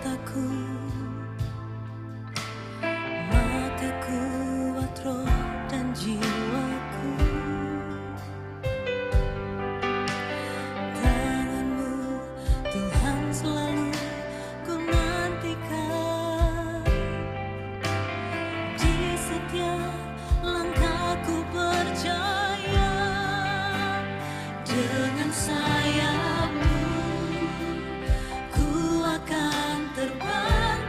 mataku, maka kuat roh dan jiwaku. Tangan-Mu Tuhan selalu ku nantikan, di setiap langkahku percaya. Dengan sayap-Mu ku akan terbang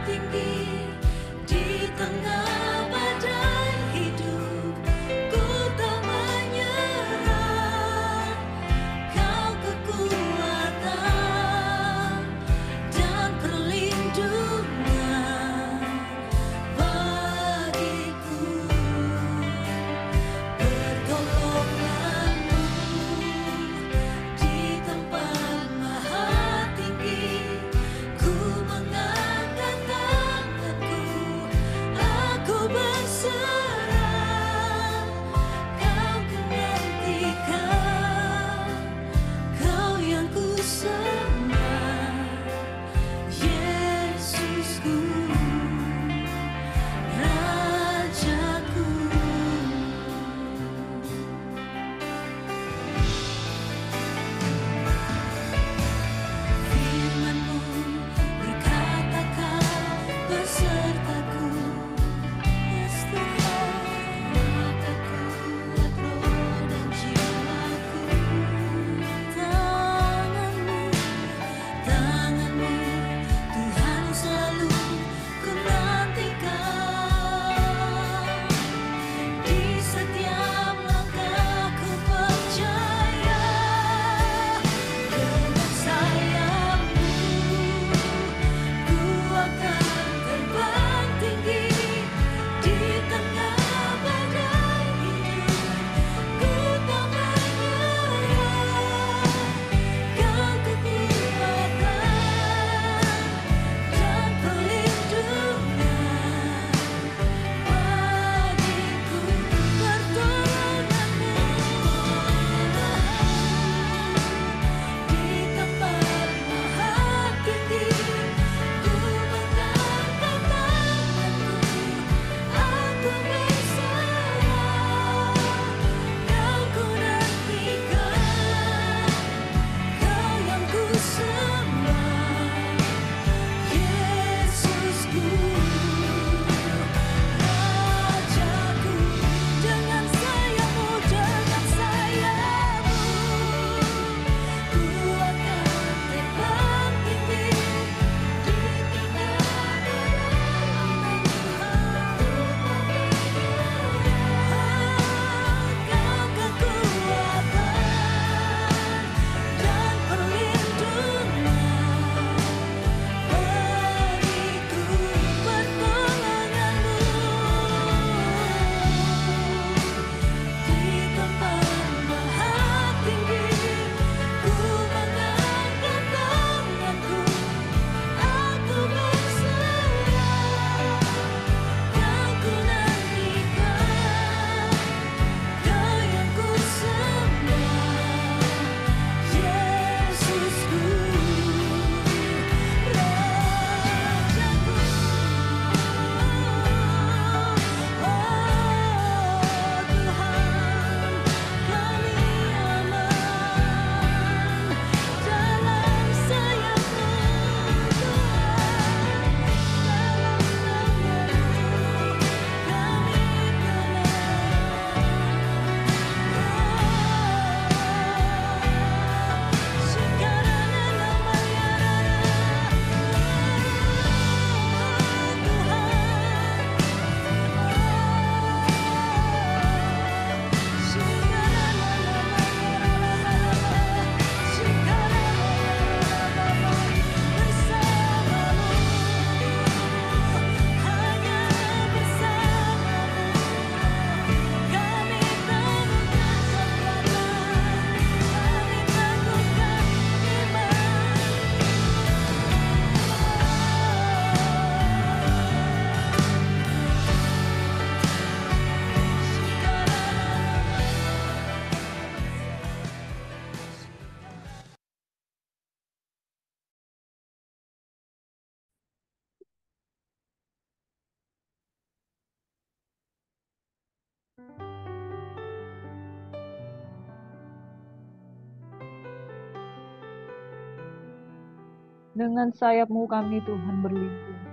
Dengan sayap-Mu kami Tuhan berlindung.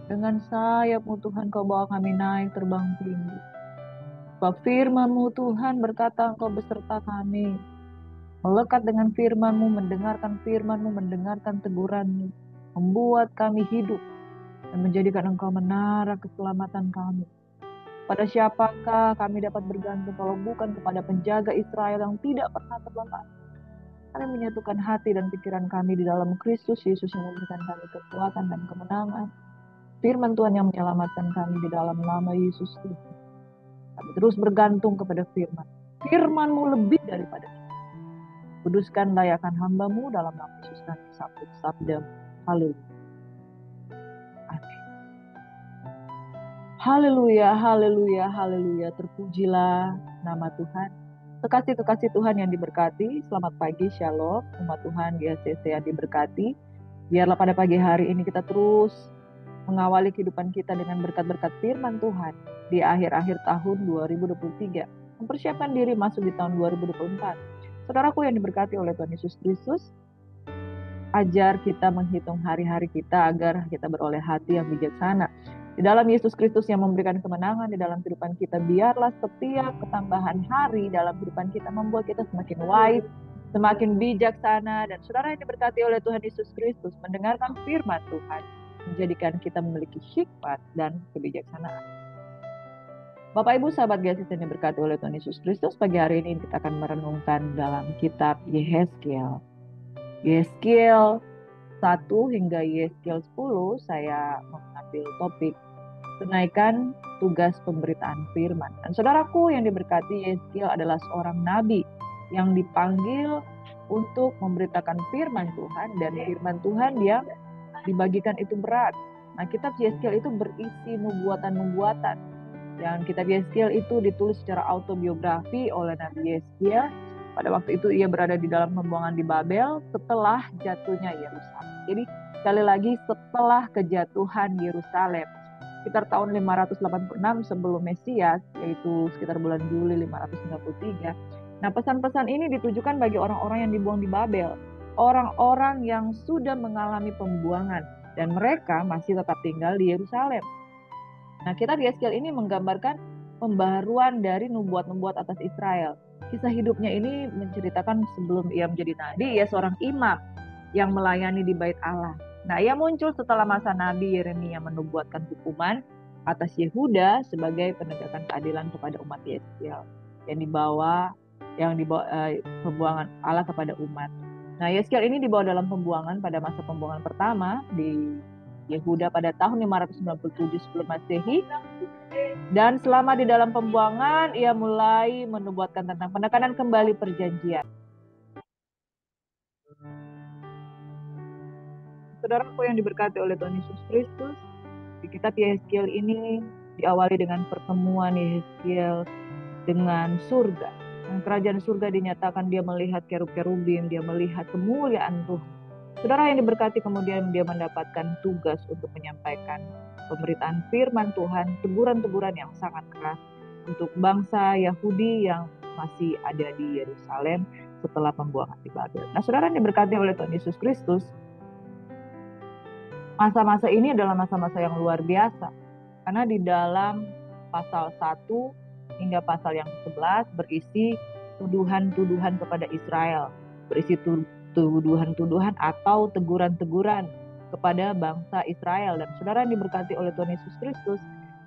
Dengan sayap-Mu Tuhan Kau bawa kami naik terbang tinggi. Sebab firman-Mu Tuhan berkata Engkau beserta kami. Melekat dengan firman-Mu, mendengarkan firman-Mu, mendengarkan teguran-Mu. Membuat kami hidup dan menjadikan Engkau menara keselamatan kami. Pada siapakah kami dapat bergantung kalau bukan kepada penjaga Israel yang tidak pernah terlepas. Kami menyatukan hati dan pikiran kami di dalam Kristus Yesus yang memberikan kami kekuatan dan kemenangan. Firman Tuhan yang menyelamatkan kami di dalam nama Yesus Kristus. Kami terus bergantung kepada firman. Firman-Mu lebih daripada itu. Kuduskan layakan hamba-Mu dalam nama Yesus kami sambut sabda. Haleluya. Amin. Haleluya, haleluya, haleluya. Terpujilah nama Tuhan. Kekasih-kekasih Tuhan yang diberkati, selamat pagi, shalom. Umat Tuhan GSCC yang diberkati. Biarlah pada pagi hari ini kita terus mengawali kehidupan kita dengan berkat-berkat firman Tuhan di akhir-akhir tahun 2023. Mempersiapkan diri masuk di tahun 2024. Saudaraku yang diberkati oleh Tuhan Yesus Kristus, ajar kita menghitung hari-hari kita agar kita beroleh hati yang bijaksana. Di dalam Yesus Kristus yang memberikan kemenangan di dalam kehidupan kita, biarlah setiap ketambahan hari dalam kehidupan kita membuat kita semakin wise, semakin bijaksana, dan saudara yang diberkati oleh Tuhan Yesus Kristus mendengarkan firman Tuhan, menjadikan kita memiliki hikmat dan kebijaksanaan. Bapak Ibu sahabat GSCC yang diberkati oleh Tuhan Yesus Kristus, pagi hari ini kita akan merenungkan dalam kitab Yehezkiel. Yehezkiel 1 hingga Yehezkiel 10, saya mengambil topik tunaikan tugas pemberitaan firman. Dan saudaraku yang diberkati, Yehezkiel adalah seorang nabi yang dipanggil untuk memberitakan firman Tuhan, dan firman Tuhan yang dibagikan itu berat. Nah, kitab Yehezkiel itu berisi nubuatan-nubuatan. Dan kitab Yehezkiel itu ditulis secara autobiografi oleh Nabi Yehezkiel. Pada waktu itu ia berada di dalam pembuangan di Babel setelah jatuhnya Yerusalem. Jadi sekali lagi, setelah kejatuhan Yerusalem, sekitar tahun 586 sebelum Mesias, yaitu sekitar bulan Juli 593. Nah, pesan-pesan ini ditujukan bagi orang-orang yang dibuang di Babel, orang-orang yang sudah mengalami pembuangan, dan mereka masih tetap tinggal di Yerusalem. Nah, kitab Yehezkiel ini menggambarkan pembaharuan dari nubuat-nubuat atas Israel. Kisah hidupnya ini menceritakan sebelum ia menjadi nabi, ia seorang imam yang melayani di bait Allah. Nah, ia muncul setelah masa Nabi Yeremia menubuatkan hukuman atas Yehuda sebagai penegakan keadilan kepada umat Yehezkiel yang dibawa pembuangan Allah kepada umat. Nah, Yehezkiel ini dibawa dalam pembuangan pada masa pembuangan pertama di Yehuda pada tahun 597 sebelum Masehi. Dan selama di dalam pembuangan, ia mulai menubuatkan tentang penekanan kembali perjanjian. Saudaraku yang diberkati oleh Tuhan Yesus Kristus, di kitab Yehezkiel ini diawali dengan pertemuan Yehezkiel dengan surga. Dan kerajaan surga dinyatakan dia melihat kerub-kerubim, dia melihat kemuliaan Tuhan. Saudara yang diberkati, kemudian dia mendapatkan tugas untuk menyampaikan pemberitaan firman Tuhan, teguran-teguran yang sangat keras untuk bangsa Yahudi yang masih ada di Yerusalem setelah pembuangan di Babel. Nah, saudara yang diberkati oleh Tuhan Yesus Kristus, masa-masa ini adalah masa-masa yang luar biasa. Karena di dalam pasal 1 hingga pasal yang 11 berisi tuduhan-tuduhan kepada Israel. Berisi tuduhan-tuduhan atau teguran-teguran kepada bangsa Israel. Dan saudara yang diberkati oleh Tuhan Yesus Kristus,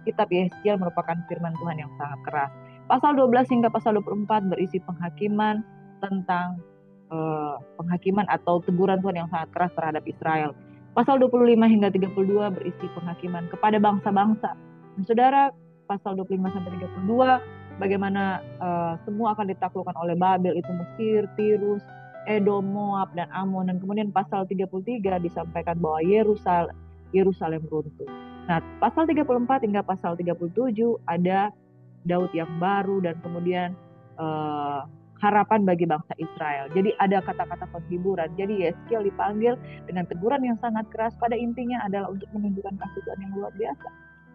kitab Yehezkiel merupakan firman Tuhan yang sangat keras. Pasal 12 hingga pasal 24 berisi penghakiman tentang penghakiman atau teguran Tuhan yang sangat keras terhadap Israel. Pasal 25 hingga 32 berisi penghakiman kepada bangsa-bangsa. Dan saudara, pasal 25 sampai 32 bagaimana semua akan ditaklukkan oleh Babel, itu Mesir, Tirus, Edom, Moab, dan Ammon. Dan kemudian pasal 33 disampaikan bahwa Yerusalem runtuh. Nah, pasal 34 hingga pasal 37 ada Daud yang baru dan kemudian harapan bagi bangsa Israel. Jadi ada kata-kata penghiburan. Jadi Yehezkiel dipanggil dengan teguran yang sangat keras, pada intinya adalah untuk menunjukkan kasih Tuhan yang luar biasa.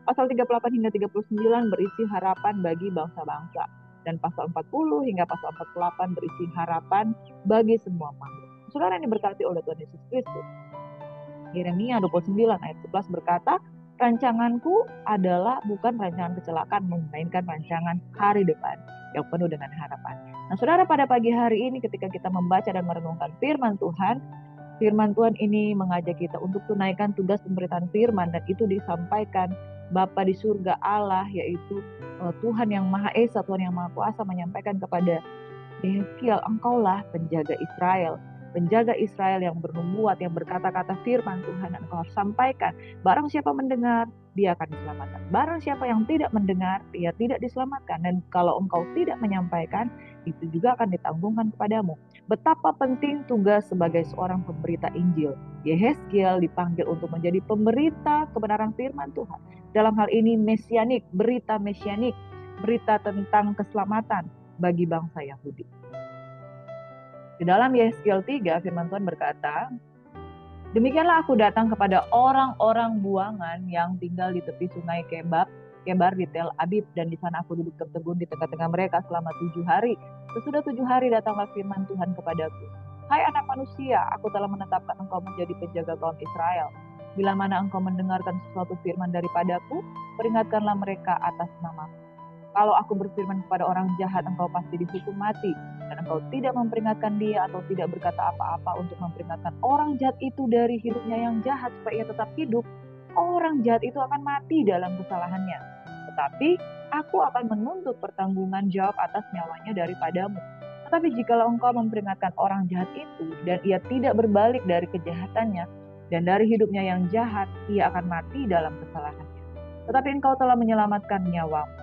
Pasal 38 hingga 39 berisi harapan bagi bangsa-bangsa. Dan pasal 40 hingga pasal 48 berisi harapan bagi semua makhluk. Saudara yang diberkati oleh Tuhan Yesus Kristus, Yeremia 29 ayat 11 berkata, rancanganku adalah bukan rancangan kecelakaan, melainkan rancangan hari depan yang penuh dengan harapan. Nah, saudara, pada pagi hari ini ketika kita membaca dan merenungkan firman Tuhan ini mengajak kita untuk tunaikan tugas pemberitaan firman, dan itu disampaikan Bapa di surga Allah, yaitu Tuhan yang Maha Esa, Tuhan yang Maha Kuasa, menyampaikan kepada Yeskiel, engkaulah penjaga Israel yang bernubuat, yang berkata-kata firman Tuhan, dan engkau harus sampaikan. Barang siapa mendengar, dia akan diselamatkan. Barang siapa yang tidak mendengar, dia tidak diselamatkan. Dan kalau engkau tidak menyampaikan, itu juga akan ditanggungkan kepadamu. Betapa penting tugas sebagai seorang pemberita Injil. Yeskiel dipanggil untuk menjadi pemberita kebenaran firman Tuhan. Dalam hal ini mesianik, berita mesianik, berita tentang keselamatan bagi bangsa Yahudi. Di dalam Yeskiel 3, firman Tuhan berkata, demikianlah aku datang kepada orang-orang buangan yang tinggal di tepi sungai Kebar di Tel Abib, dan di sana aku duduk tertegun di tengah-tengah mereka selama 7 hari. Sesudah 7 hari datanglah firman Tuhan kepadaku. Hai anak manusia, aku telah menetapkan engkau menjadi penjaga kaum Israel. Bila mana engkau mendengarkan sesuatu firman daripadaku, peringatkanlah mereka atas namaku. Kalau aku berfirman kepada orang jahat, engkau pasti dihukum mati, dan engkau tidak memperingatkan dia atau tidak berkata apa-apa untuk memperingatkan orang jahat itu dari hidupnya yang jahat supaya ia tetap hidup, orang jahat itu akan mati dalam kesalahannya. Tetapi aku akan menuntut pertanggungan jawab atas nyawanya daripadamu. Tetapi jikalau engkau memperingatkan orang jahat itu, dan ia tidak berbalik dari kejahatannya, dan dari hidupnya yang jahat, ia akan mati dalam kesalahannya. Tetapi engkau telah menyelamatkan nyawamu.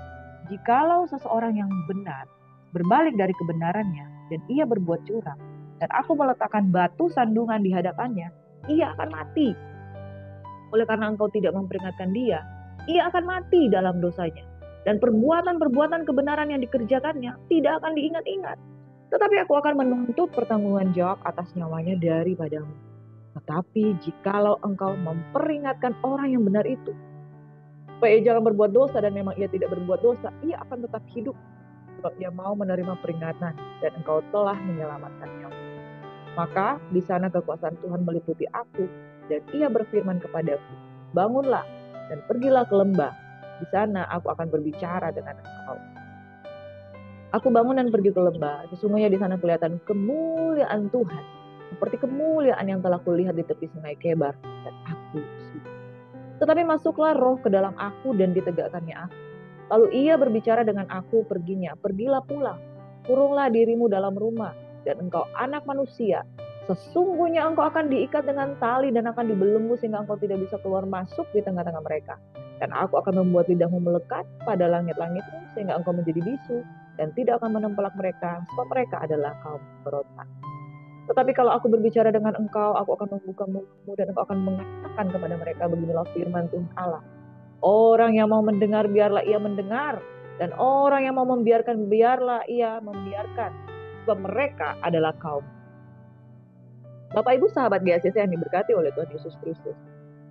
Jikalau seseorang yang benar berbalik dari kebenarannya, dan ia berbuat curang, dan aku meletakkan batu sandungan di hadapannya, ia akan mati. Oleh karena engkau tidak memperingatkan dia, ia akan mati dalam dosanya. Dan perbuatan-perbuatan kebenaran yang dikerjakannya tidak akan diingat-ingat. Tetapi aku akan menuntut pertanggungan jawab atas nyawanya daripadamu. Tetapi jikalau engkau memperingatkan orang yang benar itu, supaya ia jangan berbuat dosa, dan memang ia tidak berbuat dosa, ia akan tetap hidup, sebab ia mau menerima peringatan, dan engkau telah menyelamatkannya. Maka di sana kekuasaan Tuhan meliputi aku, dan ia berfirman kepadaku, bangunlah dan pergilah ke lembah. Di sana aku akan berbicara dengan engkau. Aku bangun dan pergi ke lembah. Sesungguhnya di sana kelihatan kemuliaan Tuhan, seperti kemuliaan yang telah kulihat di tepi sungai Kebar, dan aku suka. Tetapi masuklah roh ke dalam aku dan ditegakkannya aku. Lalu ia berbicara dengan aku, pergilah pulang, kurunglah dirimu dalam rumah, dan engkau anak manusia, sesungguhnya engkau akan diikat dengan tali dan akan dibelenggu sehingga engkau tidak bisa keluar masuk di tengah-tengah mereka. Dan aku akan membuat lidahmu melekat pada langit-langitmu sehingga engkau menjadi bisu dan tidak akan menempelak mereka, sebab mereka adalah kaum berontak. Tetapi kalau aku berbicara dengan engkau, aku akan membuka mulutmu dan engkau akan mengatakan kepada mereka, beginilah firman Tuhan Allah. Orang yang mau mendengar, biarlah ia mendengar. Dan orang yang mau membiarkan, biarlah ia membiarkan. Sebab mereka adalah kaum. Bapak Ibu sahabat GACC yang diberkati oleh Tuhan Yesus Kristus.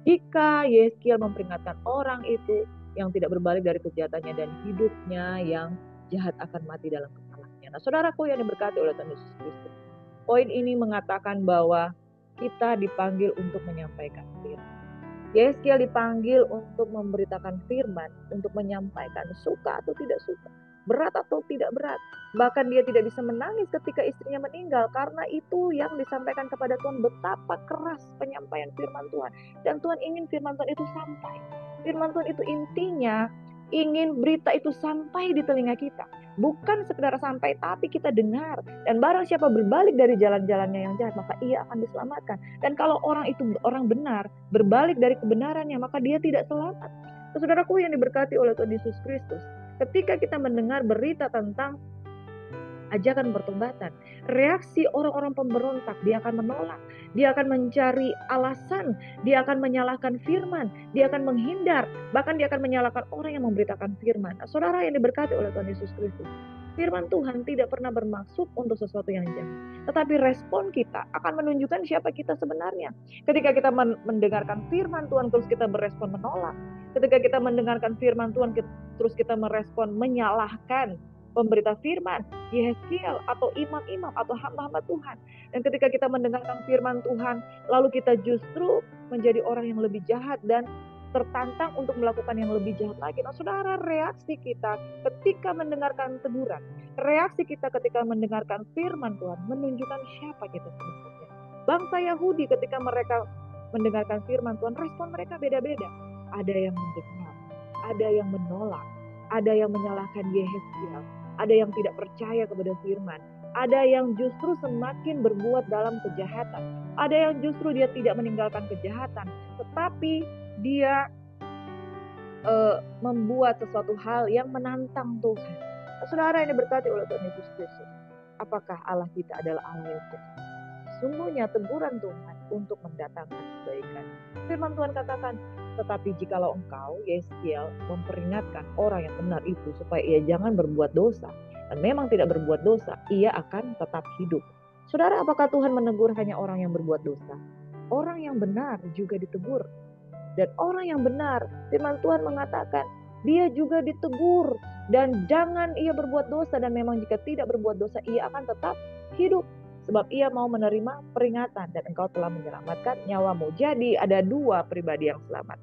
Jika Yeskiel memperingatkan orang itu yang tidak berbalik dari kejahatannya dan hidupnya yang jahat akan mati dalam kesalahannya. Nah, saudaraku yang diberkati oleh Tuhan Yesus Kristus, poin ini mengatakan bahwa kita dipanggil untuk menyampaikan firman. Yeskiel dipanggil untuk memberitakan firman, untuk menyampaikan, suka atau tidak suka, berat atau tidak berat. Bahkan dia tidak bisa menangis ketika istrinya meninggal, karena itu yang disampaikan kepada Tuhan, betapa keras penyampaian firman Tuhan. Dan Tuhan ingin firman Tuhan itu sampai. Firman Tuhan itu intinya ingin berita itu sampai di telinga kita. Bukan sekedar sampai, tapi kita dengar. Dan barang siapa berbalik dari jalan-jalannya yang jahat, maka ia akan diselamatkan. Dan kalau orang itu orang benar, berbalik dari kebenarannya, maka dia tidak selamat. Saudaraku yang diberkati oleh Tuhan Yesus Kristus, ketika kita mendengar berita tentang ajakan pertobatan, reaksi orang-orang pemberontak, dia akan menolak, dia akan mencari alasan, dia akan menyalahkan firman, dia akan menghindar, bahkan dia akan menyalahkan orang yang memberitakan firman. Nah, saudara yang diberkati oleh Tuhan Yesus Kristus, firman Tuhan tidak pernah bermaksud untuk sesuatu yang jahat, tetapi respon kita akan menunjukkan siapa kita sebenarnya. Ketika kita mendengarkan firman Tuhan terus kita berespon menolak, ketika kita mendengarkan firman Tuhan terus kita merespon menyalahkan pemberita firman, Yehezkiel atau imam-imam atau hamba-hamba Tuhan. Dan ketika kita mendengarkan firman Tuhan, lalu kita justru menjadi orang yang lebih jahat dan tertantang untuk melakukan yang lebih jahat lagi. Nah, saudara, reaksi kita ketika mendengarkan teguran, reaksi kita ketika mendengarkan firman Tuhan menunjukkan siapa kita sebenarnya. Bangsa Yahudi ketika mereka mendengarkan firman Tuhan, respon mereka beda-beda. Ada yang mendengar, ada yang menolak, ada yang menyalahkan Yehezkiel, ada yang tidak percaya kepada firman, ada yang justru semakin berbuat dalam kejahatan, ada yang justru dia tidak meninggalkan kejahatan, tetapi dia membuat sesuatu hal yang menantang Tuhan. Saudara yang diberkati oleh Tuhan Yesus Kristus, apakah Allah kita adalah Allah yang jahat? Sungguhnya teguran Tuhan untuk mendatangkan kebaikan. Firman Tuhan katakan, tetapi jikalau engkau, Yehezkiel, memperingatkan orang yang benar itu supaya ia jangan berbuat dosa, dan memang tidak berbuat dosa, ia akan tetap hidup. Saudara, apakah Tuhan menegur hanya orang yang berbuat dosa? Orang yang benar juga ditegur. Dan orang yang benar, firman Tuhan mengatakan, dia juga ditegur. Dan jangan ia berbuat dosa, dan memang jika tidak berbuat dosa, ia akan tetap hidup. Sebab ia mau menerima peringatan dan engkau telah menyelamatkan nyawamu. Jadi ada dua pribadi yang selamat.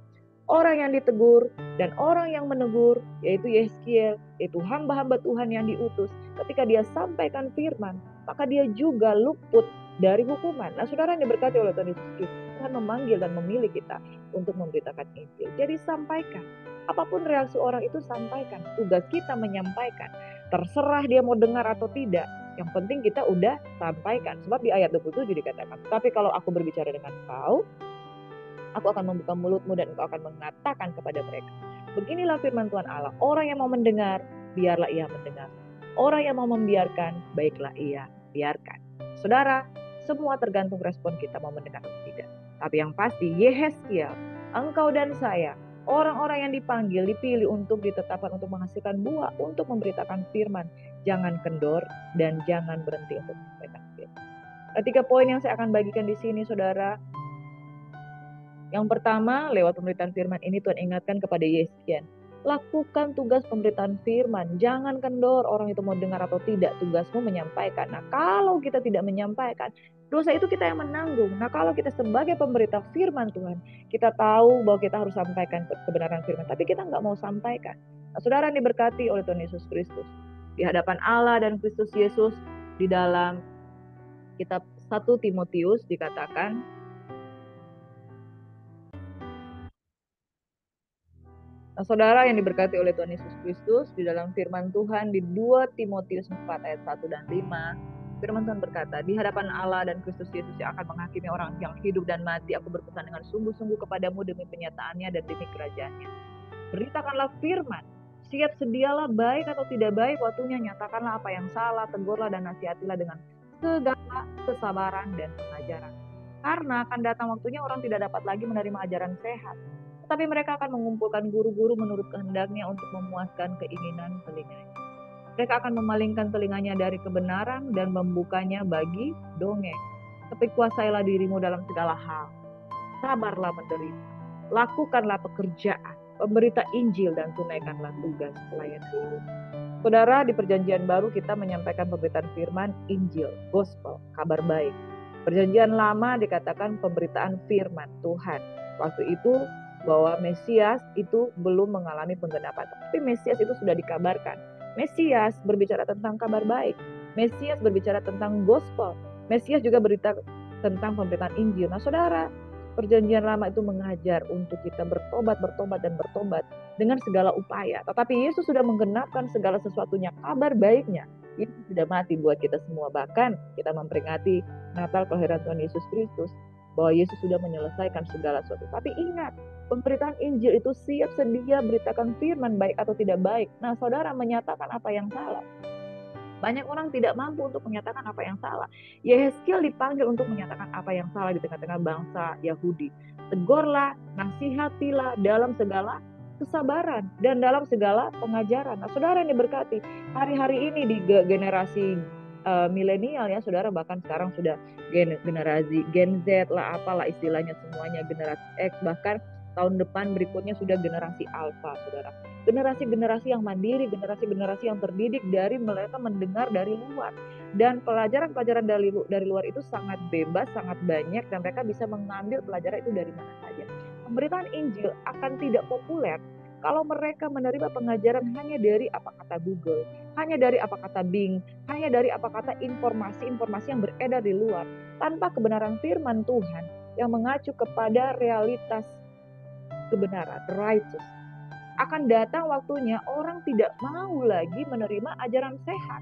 Orang yang ditegur dan orang yang menegur, yaitu Yehezkiel, yaitu hamba-hamba Tuhan yang diutus. Ketika dia sampaikan firman, maka dia juga luput dari hukuman. Nah, saudara yang diberkati oleh Tuhan Yesus Kristus, Tuhan memanggil dan memilih kita untuk memberitakan Injil. Jadi sampaikan. Apapun reaksi orang itu sampaikan. Tugas kita menyampaikan. Terserah dia mau dengar atau tidak. Yang penting kita udah sampaikan. Sebab di ayat 27 dikatakan, tapi kalau aku berbicara dengan kau, aku akan membuka mulutmu dan engkau akan mengatakan kepada mereka. Beginilah firman Tuhan Allah. Orang yang mau mendengar, biarlah ia mendengar. Orang yang mau membiarkan, baiklah ia biarkan. Saudara, semua tergantung respon kita mau mendengar atau tidak. Tapi yang pasti, Yehezkiel, engkau dan saya, orang-orang yang dipanggil, dipilih untuk ditetapkan untuk menghasilkan buah, untuk memberitakan firman. Jangan kendor dan jangan berhenti untuk menyampaikan firman. Ketiga poin yang saya akan bagikan di sini, saudara. Yang pertama, lewat pemberitaan firman ini Tuhan ingatkan kepada Yehezkiel, lakukan tugas pemberitaan firman. Jangan kendor, orang itu mau dengar atau tidak, tugasmu menyampaikan. Nah, kalau kita tidak menyampaikan, dosa itu kita yang menanggung. Nah, kalau kita sebagai pemberita firman Tuhan, kita tahu bahwa kita harus sampaikan kebenaran firman, tapi kita nggak mau sampaikan. Nah, saudara yang diberkati oleh Tuhan Yesus Kristus, di hadapan Allah dan Kristus Yesus, di dalam kitab 1 Timotius dikatakan, nah, saudara yang diberkati oleh Tuhan Yesus Kristus, di dalam firman Tuhan di 2 Timotius 4 ayat 1 dan 5, firman Tuhan berkata, di hadapan Allah dan Kristus Yesus yang akan menghakimi orang yang hidup dan mati, aku berpesan dengan sungguh-sungguh kepadamu demi penyataannya dan demi kerajaannya. Beritakanlah firman, siap sedialah baik atau tidak baik waktunya, nyatakanlah apa yang salah, tegurlah dan nasihatilah dengan segala kesabaran dan pengajaran. Karena akan datang waktunya orang tidak dapat lagi menerima ajaran sehat, tetapi mereka akan mengumpulkan guru-guru menurut kehendaknya untuk memuaskan keinginan telinganya. Mereka akan memalingkan telinganya dari kebenaran dan membukanya bagi dongeng. Tapi kuasailah dirimu dalam segala hal. Sabarlah menderita. Lakukanlah pekerjaan, pemberita Injil dan tunaikanlah tugas pelayanan hidup. Saudara, di perjanjian baru kita menyampaikan pemberitaan firman Injil, gospel, kabar baik. Perjanjian lama dikatakan pemberitaan firman Tuhan. Waktu itu bahwa Mesias itu belum mengalami penggenapan, tapi Mesias itu sudah dikabarkan. Mesias berbicara tentang kabar baik. Mesias berbicara tentang gospel. Mesias juga berbicara tentang pemberitaan Injil. Nah, saudara, perjanjian lama itu mengajar untuk kita bertobat dengan segala upaya. Tetapi Yesus sudah menggenapkan segala sesuatunya, kabar baiknya. Yesus sudah mati buat kita semua. Bahkan kita memperingati Natal kelahiran Tuhan Yesus Kristus, bahwa Yesus sudah menyelesaikan segala sesuatu. Tapi ingat, pemberitaan Injil itu siap sedia beritakan firman baik atau tidak baik. Nah, saudara, menyatakan apa yang salah. Banyak orang tidak mampu untuk menyatakan apa yang salah. Yehezkiel dipanggil untuk menyatakan apa yang salah di tengah-tengah bangsa Yahudi. Tegurlah, nasihatilah dalam segala kesabaran dan dalam segala pengajaran. Nah, saudara yang diberkati, hari-hari ini di generasi milenial ya, saudara, bahkan sekarang sudah generasi Gen Z lah, apalah istilahnya semuanya, generasi X, bahkan Tahun depan berikutnya sudah generasi alfa, saudara. Generasi-generasi yang mandiri, generasi-generasi yang terdidik dari mereka mendengar dari luar. Dan pelajaran-pelajaran dari luar itu sangat bebas, sangat banyak, dan mereka bisa mengambil pelajaran itu dari mana saja. Pemberitaan Injil akan tidak populer kalau mereka menerima pengajaran hanya dari apa kata Google, hanya dari apa kata Bing, hanya dari apa kata informasi-informasi yang beredar di luar, tanpa kebenaran firman Tuhan yang mengacu kepada realitas kebenaran, righteous. Akan datang waktunya orang tidak mau lagi menerima ajaran sehat.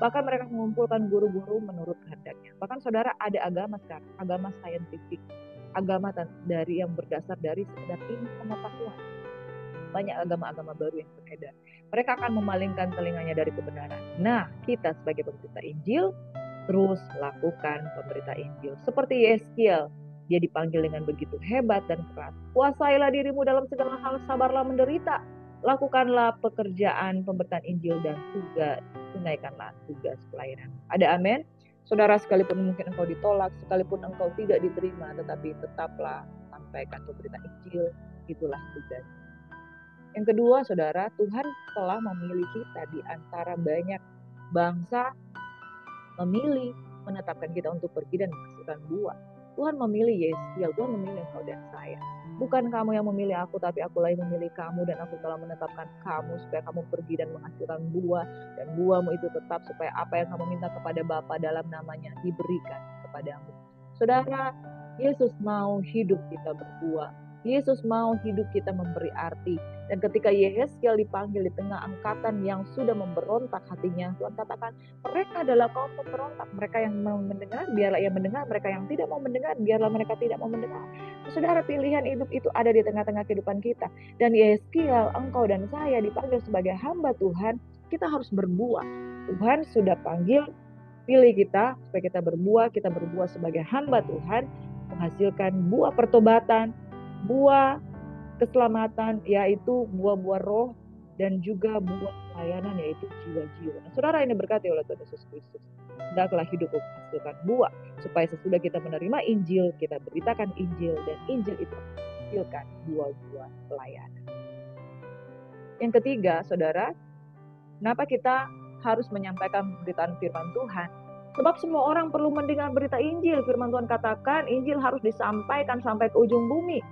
Bahkan mereka mengumpulkan guru-guru menurut kehendaknya. Bahkan saudara, ada agama sekarang, agama saintifik, agama dari yang berdasar dari sekedar ilmu pengetahuan. Banyak agama-agama baru yang beredar. Mereka akan memalingkan telinganya dari kebenaran. Nah, kita sebagai pemberita Injil terus lakukan pemberita Injil. Seperti Yeskiel, dia dipanggil dengan begitu hebat dan keras. Kuasailah dirimu dalam segala hal, sabarlah menderita. Lakukanlah pekerjaan pemberitaan Injil dan juga tunaikanlah tugas pelayanan. Ada amin? Saudara, sekalipun mungkin engkau ditolak, sekalipun engkau tidak diterima, tetapi tetaplah sampaikan pemberitaan Injil. Itulah tugas. Yang kedua, saudara, Tuhan telah memilih kita di antara banyak bangsa, memilih, menetapkan kita untuk pergi dan menghasilkan buah. Tuhan memilih Yeskiel, Tuhan memilih engkau dan saya. Bukan kamu yang memilih aku, tapi akulah yang memilih kamu, dan aku telah menetapkan kamu supaya kamu pergi dan menghasilkan buah, dan buahmu itu tetap supaya apa yang kamu minta kepada Bapa dalam namanya diberikan kepadamu. Saudara, Yesus mau hidup kita berbuah. Yesus mau hidup kita memberi arti. Dan ketika Yeskiel dipanggil di tengah angkatan yang sudah memberontak hatinya, Tuhan katakan, mereka adalah kaum pemberontak. Mereka yang mau mendengar, biarlah ia mendengar. Mereka yang tidak mau mendengar, biarlah mereka tidak mau mendengar. Saudara, pilihan hidup itu ada di tengah-tengah kehidupan kita. Dan Yeskiel, engkau dan saya dipanggil sebagai hamba Tuhan, kita harus berbuah. Tuhan sudah panggil, pilih kita supaya kita berbuah sebagai hamba Tuhan, menghasilkan buah pertobatan, buah keselamatan, yaitu buah-buah roh, dan juga buah pelayanan, yaitu jiwa-jiwa. Nah, saudara, ini berkati oleh Tuhan Yesus Kristus. Hendaklah hidup menghasilkan buah, supaya sesudah kita menerima Injil, kita beritakan Injil, dan Injil itu menghasilkan buah-buah pelayanan. Yang ketiga, saudara, kenapa kita harus menyampaikan pemberitaan firman Tuhan? Sebab semua orang perlu mendengar berita Injil. Firman Tuhan katakan, Injil harus disampaikan sampai ke ujung bumi.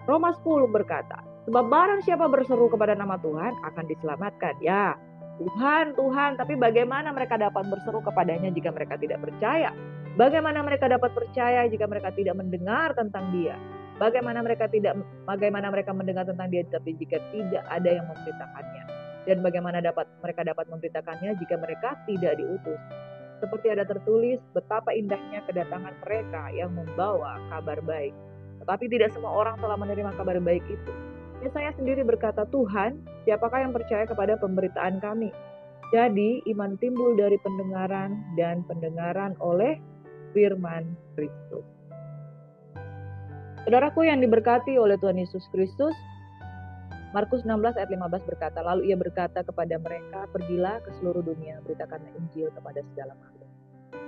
Roma 10 berkata, sebab barang siapa berseru kepada nama Tuhan akan diselamatkan. Ya, Tuhan, Tuhan, tapi bagaimana mereka dapat berseru kepadanya jika mereka tidak percaya? Bagaimana mereka dapat percaya jika mereka tidak mendengar tentang Dia? Bagaimana mereka mendengar tentang Dia tapi jika tidak ada yang memberitakannya? Dan bagaimana mereka dapat memberitakannya jika mereka tidak diutus? Seperti ada tertulis, betapa indahnya kedatangan mereka yang membawa kabar baik. Tetapi tidak semua orang telah menerima kabar baik itu. Yesaya sendiri berkata, Tuhan, siapakah yang percaya kepada pemberitaan kami? Jadi iman timbul dari pendengaran, dan pendengaran oleh firman Kristus. Saudaraku yang diberkati oleh Tuhan Yesus Kristus, Markus 16 ayat 15 berkata, lalu ia berkata kepada mereka, pergilah ke seluruh dunia, beritakanlah Injil kepada segala makhluk.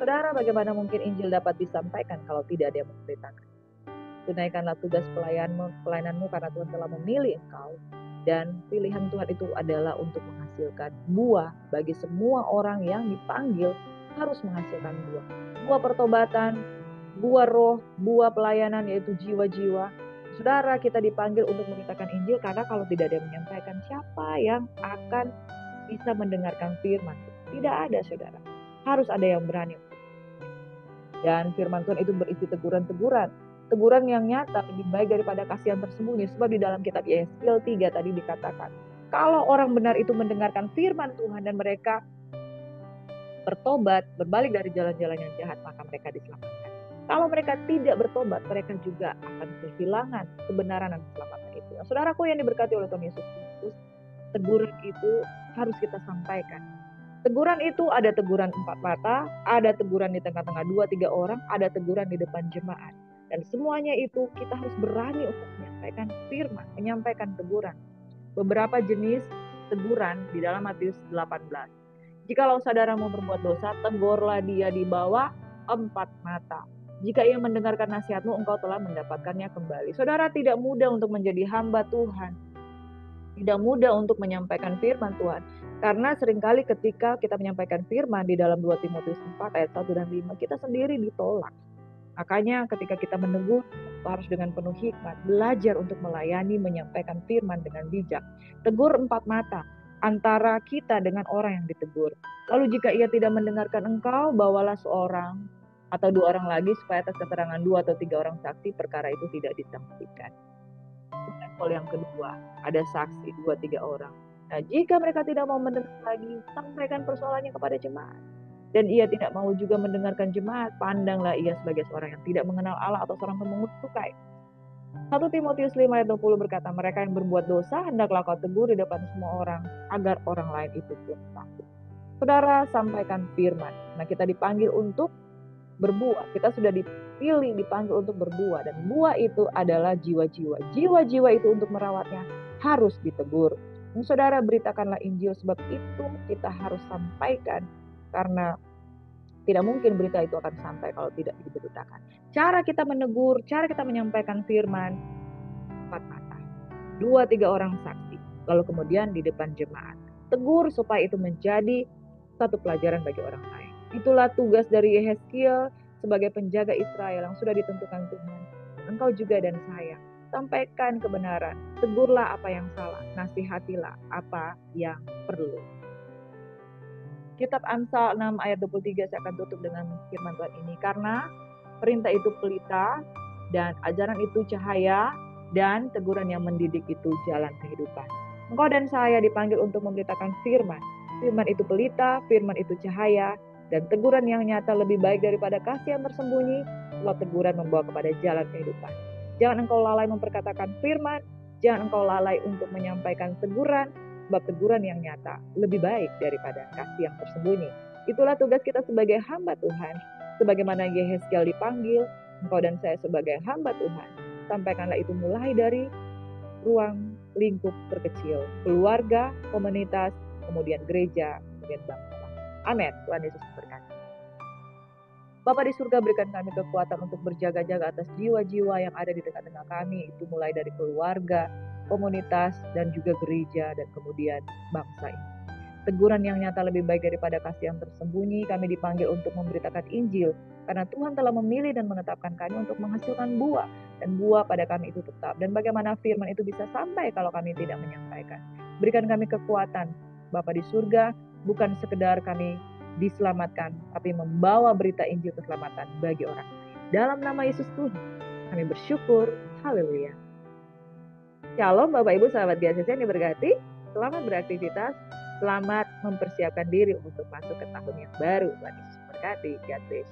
Saudara, bagaimana mungkin Injil dapat disampaikan kalau tidak ada yang memberitakan? Tunaikanlah tugas pelayananmu karena Tuhan telah memilih engkau. Dan pilihan Tuhan itu adalah untuk menghasilkan buah. Bagi semua orang yang dipanggil harus menghasilkan buah. Buah pertobatan, buah roh, buah pelayanan, yaitu jiwa-jiwa. Saudara, kita dipanggil untuk memberitakan Injil karena kalau tidak ada yang menyampaikan, siapa yang akan bisa mendengarkan firman? Tidak ada, saudara. Harus ada yang berani. Dan firman Tuhan itu berisi teguran-teguran. Teguran yang nyata lebih baik daripada kasih yang tersembunyi. Sebab di dalam kitab Yeskiel 3 tadi dikatakan, kalau orang benar itu mendengarkan firman Tuhan dan mereka bertobat, berbalik dari jalan-jalan yang jahat, maka mereka diselamatkan. Kalau mereka tidak bertobat, mereka juga akan kehilangan kebenaran dan keselamatan itu. Nah, saudaraku yang diberkati oleh Tuhan Yesus Kristus, teguran itu harus kita sampaikan. Teguran itu ada teguran 4 mata, ada teguran di tengah-tengah 2-3 orang, ada teguran di depan jemaat. Dan semuanya itu kita harus berani untuk menyampaikan firman, menyampaikan teguran. Beberapa jenis teguran di dalam Matius 18. Jikalau saudara mau berbuat dosa, tegurlah dia di bawah 4 mata. Jika ia mendengarkan nasihatmu, engkau telah mendapatkannya kembali. Saudara, tidak mudah untuk menjadi hamba Tuhan. Tidak mudah untuk menyampaikan firman Tuhan. Karena seringkali ketika kita menyampaikan firman di dalam 2 Timotius 4 ayat 1 dan 5, kita sendiri ditolak. Makanya ketika kita menegur, harus dengan penuh hikmat, belajar untuk melayani, menyampaikan firman dengan bijak. Tegur empat mata antara kita dengan orang yang ditegur. Lalu jika ia tidak mendengarkan engkau, bawalah seorang atau 2 orang lagi supaya atas keterangan 2 atau 3 orang saksi perkara itu tidak disaksikan. Level yang kedua, ada saksi 2-3 orang. Nah, jika mereka tidak mau mendengar lagi, sampaikan persoalannya kepada jemaat. Dan ia tidak mau juga mendengarkan jemaat, pandanglah ia sebagai seorang yang tidak mengenal Allah atau seorang pemungut cukai. 1 Timotius 5 ayat 20 berkata, mereka yang berbuat dosa hendaklah kau tegur di depan semua orang, agar orang lain itu pun takut. Saudara, sampaikan firman. Nah, kita dipanggil untuk berbuah. Kita sudah dipilih, dipanggil untuk berbuah. Dan buah itu adalah jiwa-jiwa. Jiwa-jiwa itu untuk merawatnya harus ditegur. Dan saudara, beritakanlah Injil, sebab itu kita harus sampaikan. Karena tidak mungkin berita itu akan sampai kalau tidak diberitakan. Cara kita menegur, cara kita menyampaikan firman, 4 mata, 2-3 orang saksi. Lalu kemudian di depan jemaat. Tegur supaya itu menjadi satu pelajaran bagi orang lain. Itulah tugas dari Yehezkiel sebagai penjaga Israel yang sudah ditentukan Tuhan. Engkau juga dan saya. Sampaikan kebenaran. Tegurlah apa yang salah. Nasihatilah apa yang perlu. Kitab Amsal 6 ayat 23 saya akan tutup dengan firman Tuhan ini. Karena perintah itu pelita dan ajaran itu cahaya dan teguran yang mendidik itu jalan kehidupan. Engkau dan saya dipanggil untuk memberitakan firman. Firman itu pelita, firman itu cahaya, dan teguran yang nyata lebih baik daripada kasih yang tersembunyi, sebab teguran membawa kepada jalan kehidupan. Jangan engkau lalai memperkatakan firman, jangan engkau lalai untuk menyampaikan teguran, sebab teguran yang nyata lebih baik daripada kasih yang tersembunyi. Itulah tugas kita sebagai hamba Tuhan. Sebagaimana Yehezkiel dipanggil, engkau dan saya sebagai hamba Tuhan. Sampaikanlah itu mulai dari ruang lingkup terkecil, keluarga, komunitas, kemudian gereja, kemudian bangsa. Amin. Tuhan Yesus memberkati. Bapa di surga, berikan kami kekuatan untuk berjaga-jaga atas jiwa-jiwa yang ada di tengah-tengah kami. Itu mulai dari keluarga, komunitas, dan juga gereja, dan kemudian bangsa ini. Teguran yang nyata lebih baik daripada kasih yang tersembunyi. Kami dipanggil untuk memberitakan Injil, karena Tuhan telah memilih dan menetapkan kami untuk menghasilkan buah. Dan buah pada kami itu tetap. Dan bagaimana firman itu bisa sampai kalau kami tidak menyampaikan. Berikan kami kekuatan, Bapa di surga, bukan sekedar kami diselamatkan, tapi membawa berita Injil keselamatan bagi orang lain. Dalam nama Yesus Tuhan, kami bersyukur. Haleluya. Shalom Bapak Ibu sahabat GCC yang diberkati. Selamat beraktivitas, selamat mempersiapkan diri untuk masuk ke tahun yang baru. Tuhan Yesus memberkati. God bless.